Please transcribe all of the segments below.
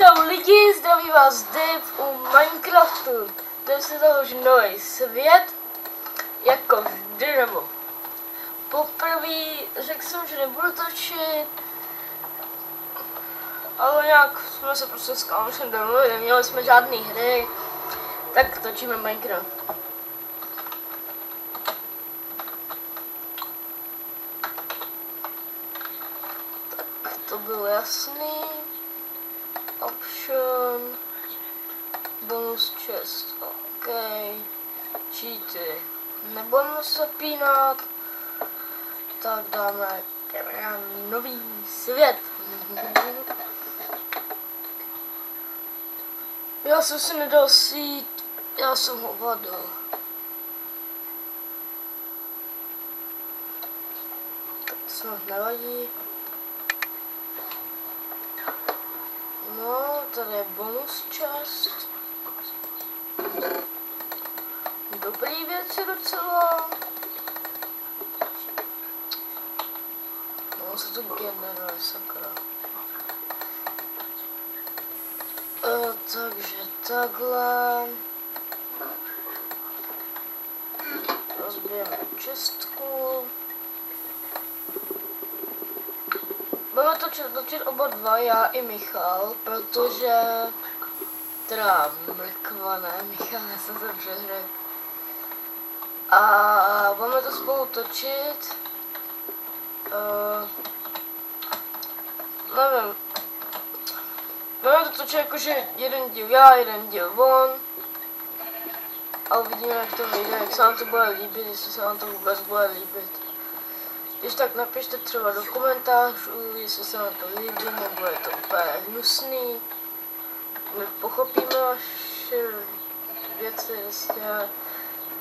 Čau lidi, zdraví vás Dave u Minecraftu. Dnes je založí nový svět, jako vždy, nebo poprvé. Řekl jsem, že nebudu točit, ale nějak jsme se prostě s kámošem domluvili, neměli jsme žádné hry, tak točíme Minecraft. Tak to bylo jasný. Option, bonus chest, ok, cheaty, nebudeme se zapínat, tak dáme nový svět. Já jsem si nedal sít, já jsem ho vadil. Tak to snad nevadí. No, tady je bonus část. Dobrý věci docela. No, se to generuje, sakra. Takže takhle. Rozbijeme čestku. Budeme točit oba dva, já i Michal, protože teda mrkva, ne, Michal, já jsem se přehrál. A budeme to spolu točit. Nevím. Budeme to točit jakože jeden díl já, jeden díl on. A uvidíme, jak to vyjde, jak se vám to bude líbit, jestli se vám to vůbec bude líbit. Když tak napište třeba do komentářů, jestli se vám to líbí, nebo je to úplně hnusný. My pochopíme vaše věci,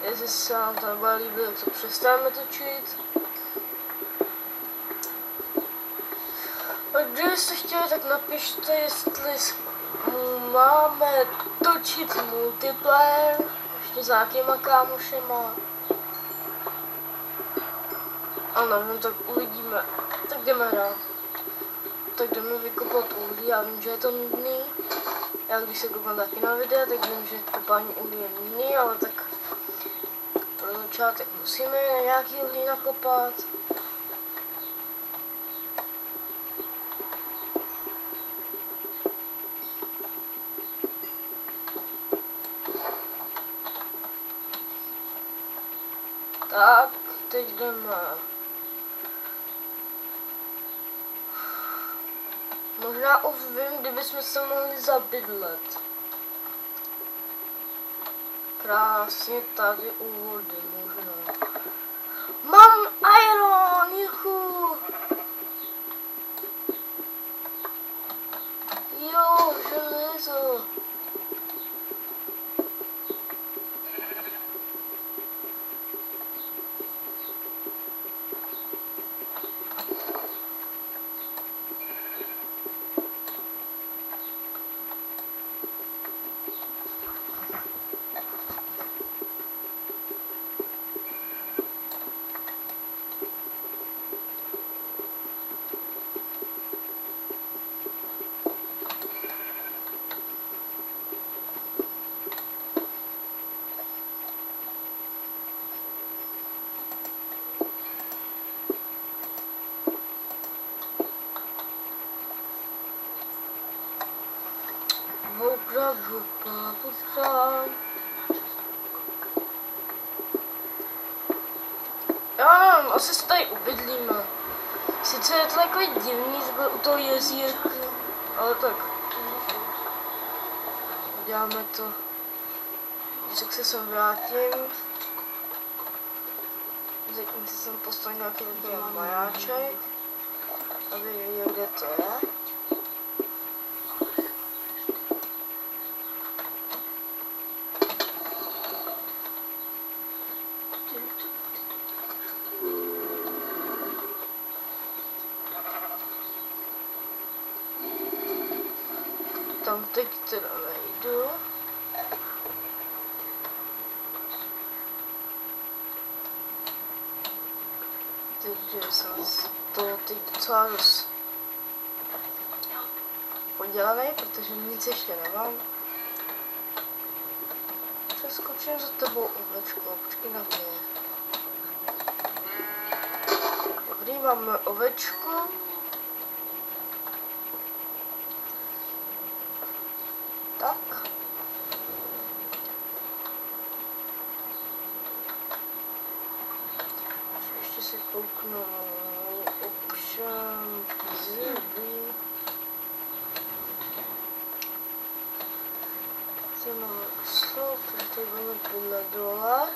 jestli se vám to nebude líbit, tak to přestaneme točit. A kdybyste chtěli, tak napište, jestli máme točit multiplayer, ještě s nějakýma kámošema. A nevím, tak uvidíme. Tak jdeme hrát. Tak jdeme vykopat uhlí, já vím, že je to nudný. Já když se koupám taky na videa, tak vím, že kopání uhlí je nudný, ale tak pro začátek musíme nějaký uhlí nakopat. Tak, teď jdeme. Možná už vím, kdybychom se mohli zabydlet. Krásně tady u vody, možná. Mám iron, juhu! Jo, železo. Já nevím, asi se tady ubydlíme. Sice je to takový divný, že u toho jezírka, ale tak. Děláme to. Když se sem vrátím. Zatím si sem postavím nějaký majáček, aby věděl, kde to je. Tam teď teda nejdu. Teď jsem to teď docela dost neudělaný, protože nic ještě nemám. Přeskočím za tebou, ovečko, počkej na mě. Dobrý, máme ovečku. Tak. Ještě si kouknu option zby. Tady máme slov, tady máme podle dole.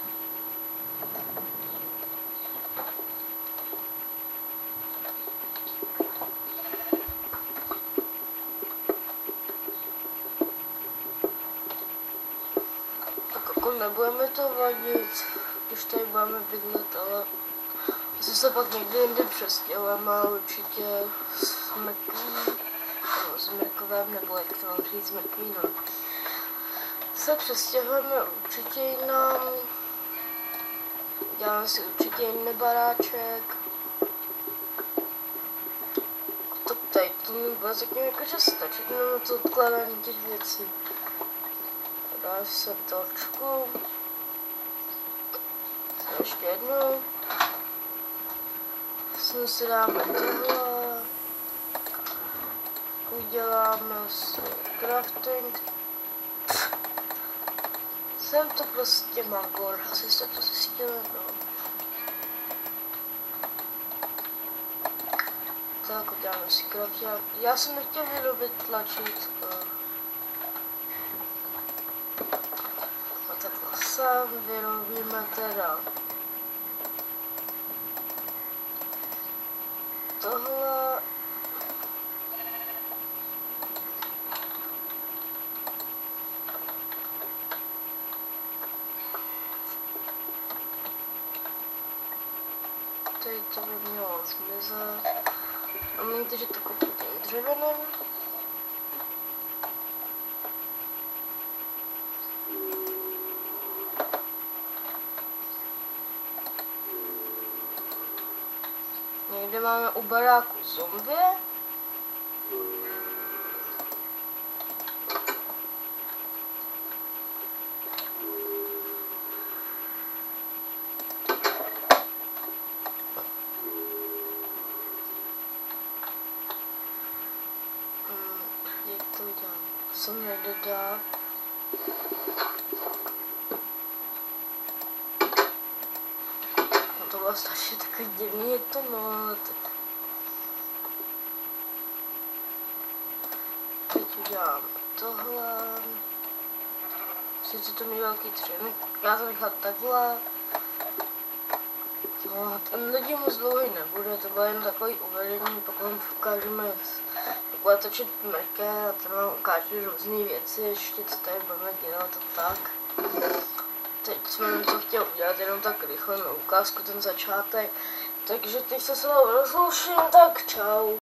Nebudeme to vadit, když tady budeme bydlet, ale asi se pak někdy jindy přestěhujeme, určitě s Mekví, nebo s Mekovem, nebo jak to mám říct, s Mekví, no. Se přestěhujeme určitě jinam, děláme si určitě jiný baráček. To tady, to mi bude zatím jakože stačit, nebo to odkládání těch věcí. Dáš se točku. Ještě jednou. Sem si dáme tohle. Uděláme si crafting. Jsem to prostě magor. Asi jste to zjistili, no. Tak uděláme si crafting. Já jsem nechtěl vyrobit tlačítko. Sem vyrobíme teda tohle. Tady to by mělo zmizet. A mějte, že to koupím tím dřevěným. Někde máme u baráku zombie. Jak to udělám? Co nejde dát? To bylo strašně takový divný, je to no. Teď udělám tohle. Sice to mi velký třenek, já to nechám takhle. No, ten lidi moc dlouhý nebude, to bude jen takový uvedení, pokud vám ukážeme, jak bude točit mrké a tam vám ukážu různé věci, ještě co tady budeme dělat a tak. Teď jsme to chtěli udělat jenom tak rychle na ukázku, ten začátek. Takže teď se s vámi rozloučím, tak čau.